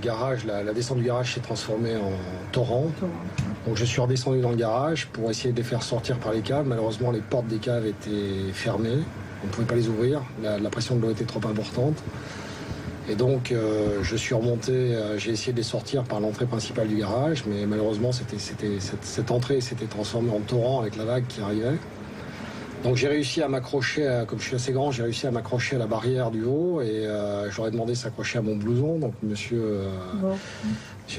garage, la descente du garage s'est transformée en torrent. Donc je suis redescendu dans le garage pour essayer de les faire sortir par les caves. Malheureusement, les portes des caves étaient fermées. On ne pouvait pas les ouvrir. La pression de l'eau était trop importante. Et donc je suis remonté, j'ai essayé de les sortir par l'entrée principale du garage, mais malheureusement cette entrée s'était transformée en torrent avec la vague qui arrivait. Donc j'ai réussi à m'accrocher, comme je suis assez grand, j'ai réussi à m'accrocher à la barrière du haut et je leur ai demandé de s'accrocher à mon blouson. Donc monsieur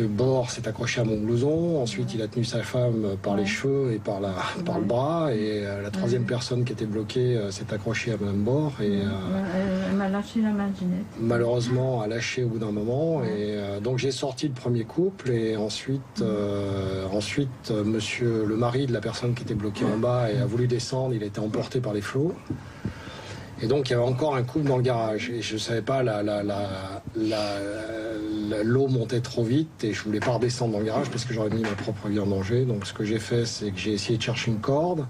Bord s'est accroché à mon blouson. Ensuite il a tenu sa femme par les cheveux et par le bras. Et la troisième personne qui était bloquée s'est accrochée à madame Bord. Et elle m'a lâché la main, Ginette. Malheureusement a lâché au bout d'un moment. Et donc j'ai sorti le premier couple et ensuite monsieur le mari de la personne qui était bloquée en bas et a voulu descendre. Il a été emporté par les flots. Et donc il y avait encore un couple dans le garage et je ne savais pas, l'eau montait trop vite et je ne voulais pas redescendre dans le garage parce que j'aurais mis ma propre vie en danger. Donc ce que j'ai fait, c'est que j'ai essayé de chercher une corde.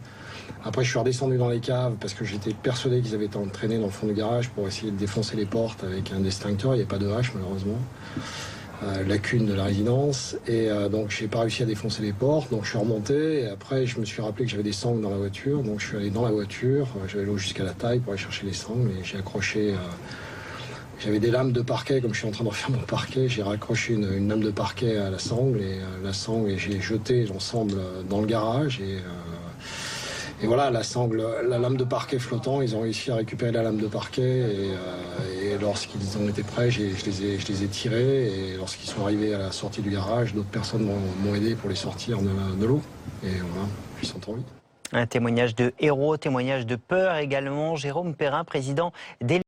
Après je suis redescendu dans les caves parce que j'étais persuadé qu'ils avaient été entraînés dans le fond du garage pour essayer de défoncer les portes avec un extincteur. Il n'y avait pas de hache malheureusement. Lacune de la résidence et donc j'ai pas réussi à défoncer les portes, donc je suis remonté et après je me suis rappelé que j'avais des sangles dans la voiture, donc je suis allé dans la voiture, j'avais l'eau jusqu'à la taille pour aller chercher les sangles et j'ai accroché, j'avais des lames de parquet comme je suis en train de refaire mon parquet, j'ai raccroché une lame de parquet à la sangle et j'ai jeté l'ensemble dans le garage et voilà, la lame de parquet flottant, ils ont réussi à récupérer la lame de parquet et lorsqu'ils ont été prêts, je les ai tirés et lorsqu'ils sont arrivés à la sortie du garage, d'autres personnes m'ont aidé pour les sortir de l'eau et voilà, ils sont tombés. Un témoignage de héros, témoignage de peur également. Jérôme Perrin, président des